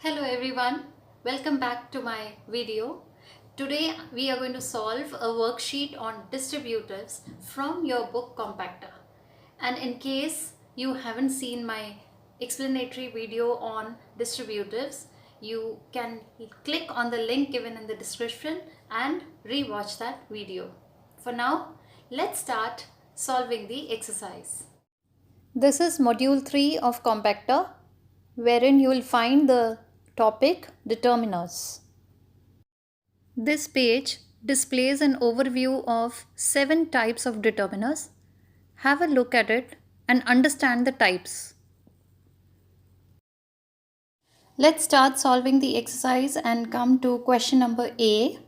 Hello everyone, welcome back to my video. Today we are going to solve a worksheet on distributives from your book Compactor. And in case you haven't seen my explanatory video on distributives, you can click on the link given in the description and rewatch that video. For now, let's start solving the exercise. This is module 3 of Compactor, wherein you will find the topic determiners. This page displays an overview of 7 types of determiners. Have a look at it and understand the types. Let's start solving the exercise and come to question number A.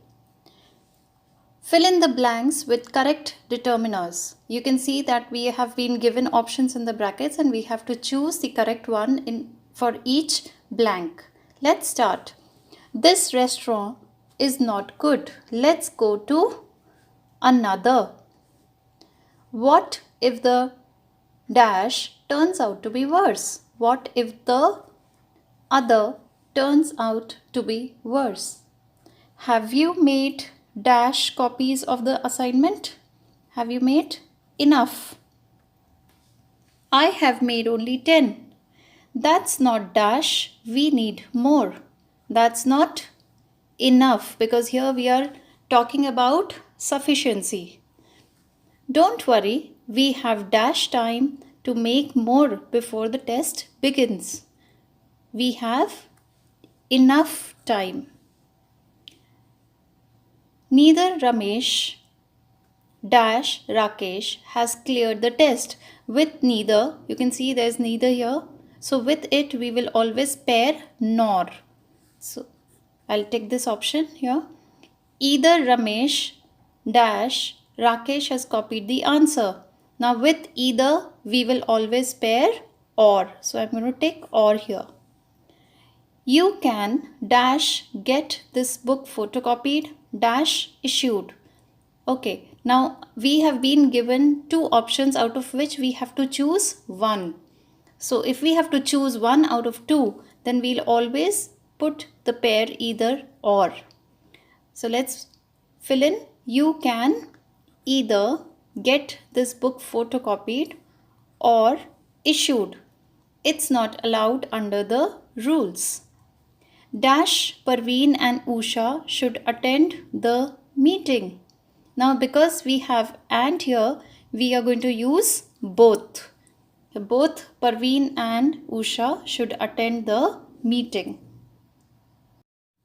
Fill in the blanks with correct determiners. You can see that we have been given options in the brackets and we have to choose the correct one for each blank. Let's start. This restaurant is not good. Let's go to another. What if the dash turns out to be worse? What if the other turns out to be worse? Have you made dash copies of the assignment? Have you made enough? I have made only 10. That's not dash. We need more. That's not enough, because here we are talking about sufficiency. Don't worry, we have dash time to make more before the test begins. We have enough time. Neither Ramesh dash Rakesh has cleared the test. With neither, you can see there's neither here. So with it we will always pair nor. So I'll take this option here. Either Ramesh dash Rakesh has copied the answer. Now with either we will always pair or. So I'm going to take or here. You can dash get this book photocopied dash issued. Okay, now we have been given two options out of which we have to choose one. So if we have to choose one out of two, then we'll always put the pair either or. So let's fill in. You can either get this book photocopied or issued. It's not allowed under the rules. Dash, Parveen and Usha should attend the meeting. Now because we have and here, we are going to use both. Both Parveen and Usha should attend the meeting.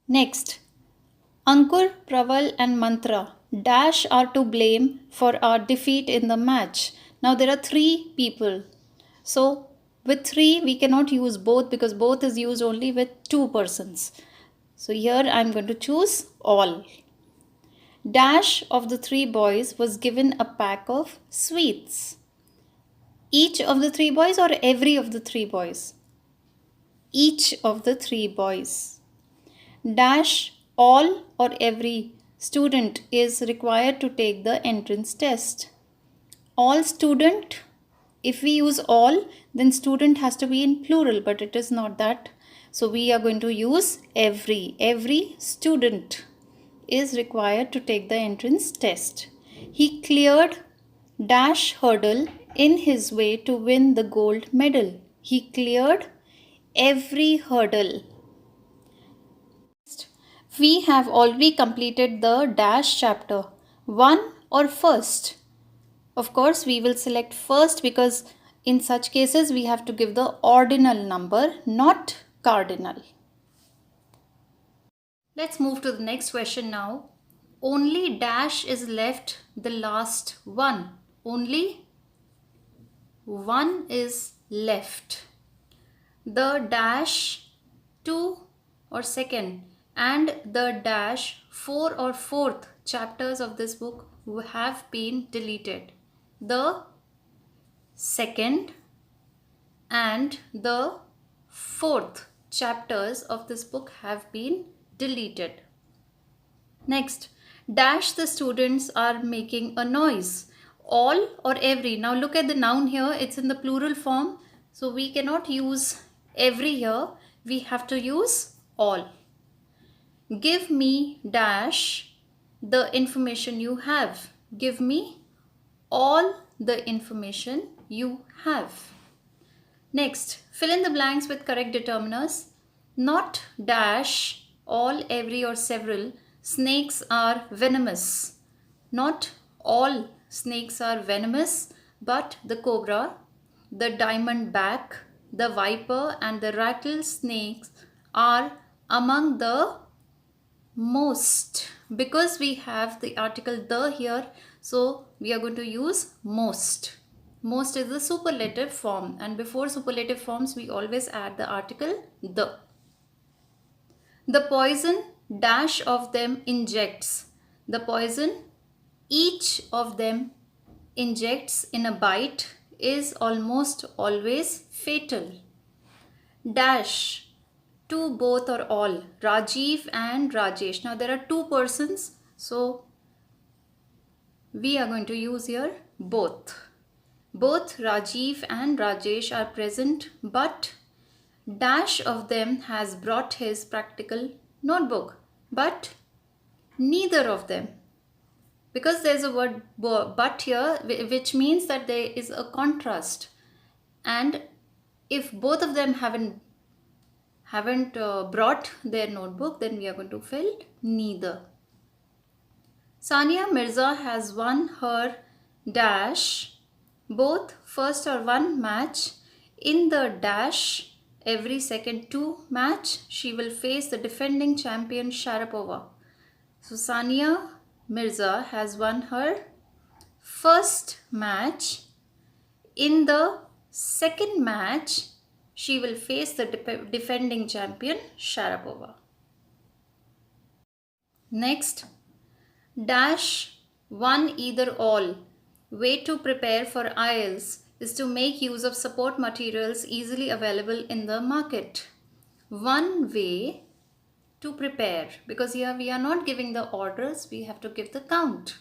Next, Ankur, Praval and Mantra dash are to blame for our defeat in the match. Now there are 3 people. So with 3 we cannot use both because both is used only with 2 persons. So here I am going to choose all. Dash of the 3 boys was given a pack of sweets. Each of the 3 boys or every of the 3 boys? Each of the 3 boys. Dash all or every student is required to take the entrance test. All student, if we use all, then student has to be in plural, but it is not that. So we are going to use every. Every student is required to take the entrance test. He cleared dash hurdle in his way to win the gold medal. He cleared every hurdle. We have already completed the dash chapter. 1 or first? Of course, we will select first because in such cases we have to give the ordinal number, not cardinal. Let's move to the next question now. Only dash is left, the last one. Only one is left. The dash 2 or second and the dash 4 or 4th chapters of this book have been deleted. The second and the 4th chapters of this book have been deleted. Next, dash the students are making a noise. All or every. Now look at the noun here, it's in the plural form. So we cannot use every here. We have to use all. Give me dash the information you have. Give me all the information you have. Next, fill in the blanks with correct determiners. Not dash, all, every or several snakes are venomous. Not all snakes are venomous, but the cobra, the diamondback, the viper and the rattlesnakes are among the most. Because we have the article the here, so we are going to use most. Most is the superlative form, and before superlative forms we always add the article the. The poison dash of them injects. The poison each of them injects in a bite is almost always fatal. Dash to both or all, Rajiv and Rajesh. Now there are two persons, so we are going to use here both. Both Rajiv and Rajesh are present, but dash of them has brought his practical notebook, but neither of them, because there's a word but here, which means that there is a contrast, and if both of them haven't brought their notebook, then we are going to fill neither. Sania Mirza has won her dash both first or one match. In the dash every second two match, she will face the defending champion Sharapova. So Sania Mirza has won her first match. In the second match, she will face the defending champion Sharapova. Next, dash one either all. Way to prepare for IELTS is to make use of support materials easily available in the market. One way to prepare, because here we are not giving the orders, we have to give the count.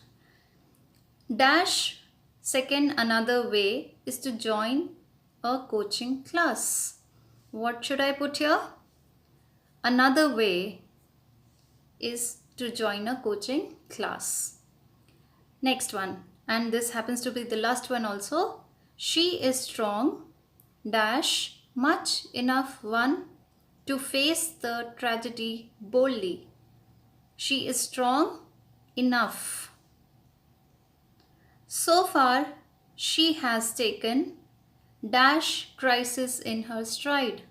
Dash second another way is to join a coaching class. What should I put here? Another way is to join a coaching class. Next one, and this happens to be the last one also. She is strong dash much enough one to face the tragedy boldly. She is strong enough. So far, she has taken dash crisis in her stride.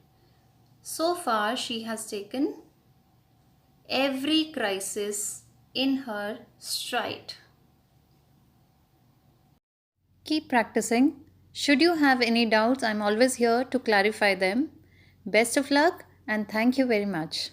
So far, she has taken every crisis in her stride. Keep practicing. Should you have any doubts, I'm always here to clarify them. Best of luck and thank you very much.